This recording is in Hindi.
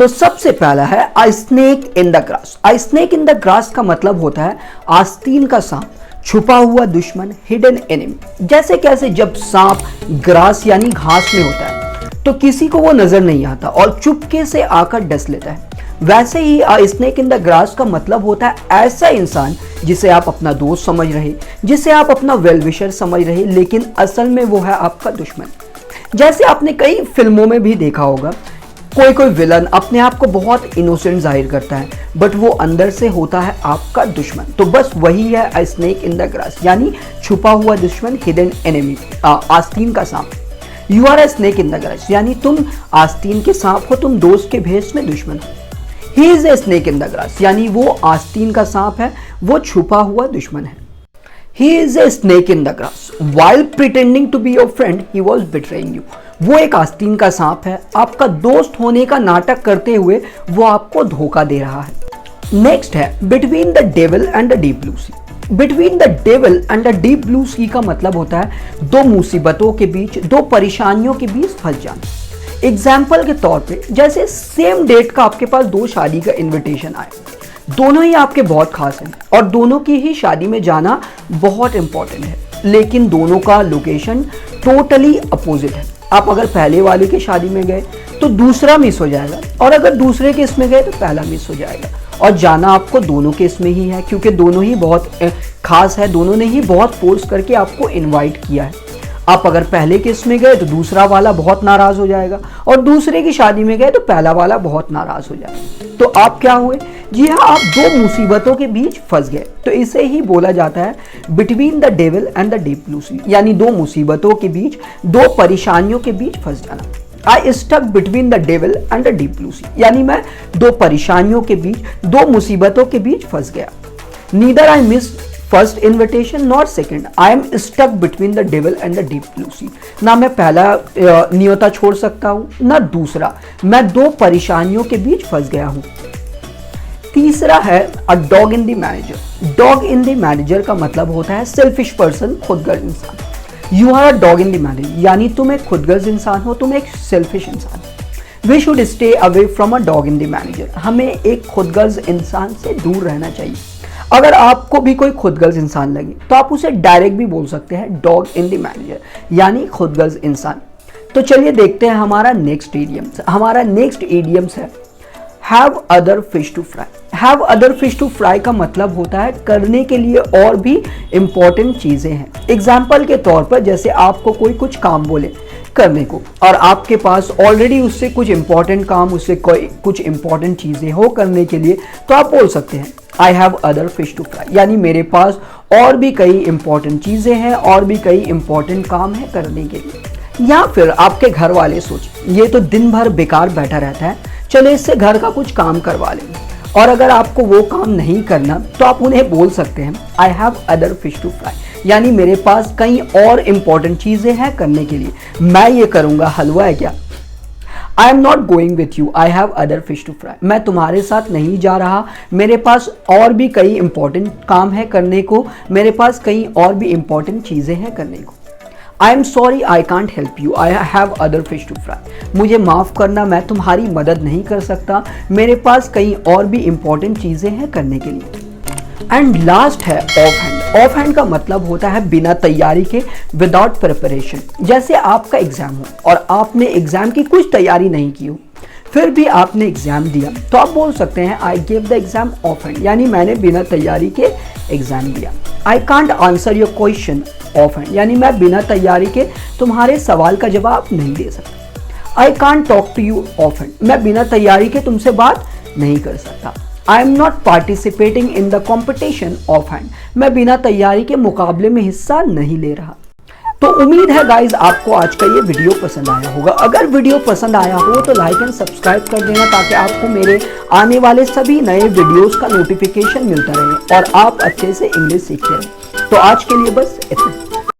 तो सबसे पहला है I snake in the grass. I snake in the grass का मतलब होता है आस्तीन का सांप, छुपा हुआ दुश्मन, हिडन एनिमी। जैसे कैसे जब सांप ग्रास यानी घास में होता है तो किसी को वो नजर नहीं आता और चुपके से आकर डस लेता है, वैसे ही a snake in the grass का मतलब होता है ऐसा इंसान जिसे आप अपना दोस्त समझ रहे, जिसे आप अपना वेल विशर समझ रहे, लेकिन असल में वो है आपका दुश्मन। जैसे आपने कई फिल्मों में भी देखा होगा, कोई कोई विलन अपने आप को बहुत इनोसेंट जाहिर करता है बट वो अंदर से होता है आपका दुश्मन। तो बस वही है a snake in the grass, यानी छुपा हुआ दुश्मन, हिडन एनिमी, आस्तीन का सांप। You are a snake in the grass, यानी तुम आस्तीन के सांप हो, तुम दोस्त के भेष में दुश्मन हो। He is a snake in the grass, यानी वो आस्तीन का सांप है, वो छुपा हुआ दुश्मन है। He is a snake in the grass. While pretending to be your friend, he was betraying you. वो एक आस्तीन का सांप है, आपका दोस्त होने का नाटक करते हुए वो आपको धोखा दे रहा है। नेक्स्ट है between the devil and the deep blue sea. Between the devil and the deep blue sea का मतलब होता है दो मुसीबतों के बीच, दो परेशानियों के बीच फंस जाना। एग्जाम्पल के तौर पे जैसे सेम डेट का आपके पास दो शादी का इन्विटेशन आए, दोनों ही आपके बहुत खास हैं और दोनों की ही शादी में जाना बहुत इंपॉर्टेंट है, लेकिन दोनों का लोकेशन टोटली अपोजिट है। आप अगर पहले वाले की शादी में गए तो दूसरा मिस हो जाएगा और अगर दूसरे केस में गए तो पहला मिस हो जाएगा, और जाना आपको दोनों केस में ही है क्योंकि दोनों ही बहुत खास है, दोनों ने ही बहुत फोर्स करके आपको इनवाइट किया है। आप अगर पहले केस में गए तो दूसरा वाला बहुत नाराज हो जाएगा और दूसरे की शादी में गए तो पहला वाला बहुत नाराज हो जाएगा। तो आप क्या हुए? जी हाँ, आप दो मुसीबतों के बीच फंस गए। तो इसे ही बोला जाता है between the devil and the deep blue sea, यानी दो मुसीबतों के बीच, दो परेशानियों के बीच फंस जाना। I stuck between the devil and the deep blue sea, यानी मैं दो परेशानियों के बीच, दो मुसीबतों के बीच फंस गया। Neither I miss first invitation not second, I am stuck between the devil and the deep blue sea. ना मैं पहला न्योता छोड़ सकता हूँ ना दूसरा, मैं दो परेशानियों के बीच फंस गया हूँ। तीसरा है a dog in the manager. Dog in the manager का मतलब होता है सेल्फिश पर्सन, खुदगर्ज इंसान। You are a dog in the manager, यानी तुम एक खुदगर्ज इंसान हो, तुम एक सेल्फिश इंसान हो। We should stay away from a dog in the manager, हमें एक खुदगर्ज इंसान से दूर रहना चाहिए। अगर आपको भी कोई खुदगर्ज इंसान लगे तो आप उसे डायरेक्ट भी बोल सकते हैं डॉग इन द मैनेजर, यानी खुदगर्ज इंसान। तो चलिए देखते हैं हमारा नेक्स्ट इडियम्स। हमारा नेक्स्ट इडियम्स है have other fish to fry. Have other fish to fry का मतलब होता है करने के लिए और भी इंपॉर्टेंट चीजें हैं। एग्जाम्पल के तौर पर जैसे आपको कोई कुछ काम बोले करने को और आपके पास ऑलरेडी उससे कुछ इंपॉर्टेंट काम, उससे कोई कुछ इंपॉर्टेंट चीजें हो करने के लिए, तो आप बोल सकते हैं I have other fish to fry, यानी मेरे पास और भी कई इंपॉर्टेंट चीजें हैं और भी कई इंपॉर्टेंट काम है करने के लिए। या फिर आपके घर वाले सोचे ये तो दिन भर बेकार बैठा रहता है, चलो इससे घर का कुछ काम करवा लेंगे, और अगर आपको वो काम नहीं करना तो आप उन्हें बोल सकते हैं I have other fish to fry, यानी मेरे पास कई और इंपॉर्टेंट चीजें हैं करने के लिए, मैं ये करूंगा, हलवा है क्या। I am not going with you, I have other fish to fry, मैं तुम्हारे साथ नहीं जा रहा, मेरे पास और भी कई इंपॉर्टेंट काम है करने को, मेरे पास कई और भी इंपॉर्टेंट चीजें हैं करने को। I am sorry I can't help you, I have other fish to fry, मुझे माफ़ करना, मैं तुम्हारी मदद नहीं कर सकता, मेरे पास कई और भी इंपॉर्टेंट चीज़ें हैं करने के लिए। एंड लास्ट है ऑफ हैंड। ऑफ हैंड का मतलब होता है बिना तैयारी के, विदाउट प्रिपरेशन। जैसे आपका एग्जाम हो और आपने एग्जाम की कुछ तैयारी नहीं की हो, फिर भी आपने एग्जाम दिया, तो आप बोल सकते हैं I give the exam of hand, यानी मैंने बिना तैयारी के एग्जाम दिया। I can't answer your question of hand, यानी मैं बिना तैयारी के तुम्हारे सवाल का जवाब नहीं दे सकता। I can't talk to you off hand, मैं बिना तैयारी के तुमसे बात नहीं कर सकता। I am not participating in the competition off hand, मैं बिना तैयारी के मुकाबले में हिस्सा नहीं ले रहा। तो उम्मीद है गाइज आपको आज का ये वीडियो पसंद आया होगा। अगर वीडियो पसंद आया हो तो लाइक एंड सब्सक्राइब कर देना ताकि आपको मेरे आने वाले सभी नए वीडियोस का नोटिफिकेशन मिलता रहे और आप अच्छे से इंग्लिश सीखते रहें। तो आज के लिए बस इतना।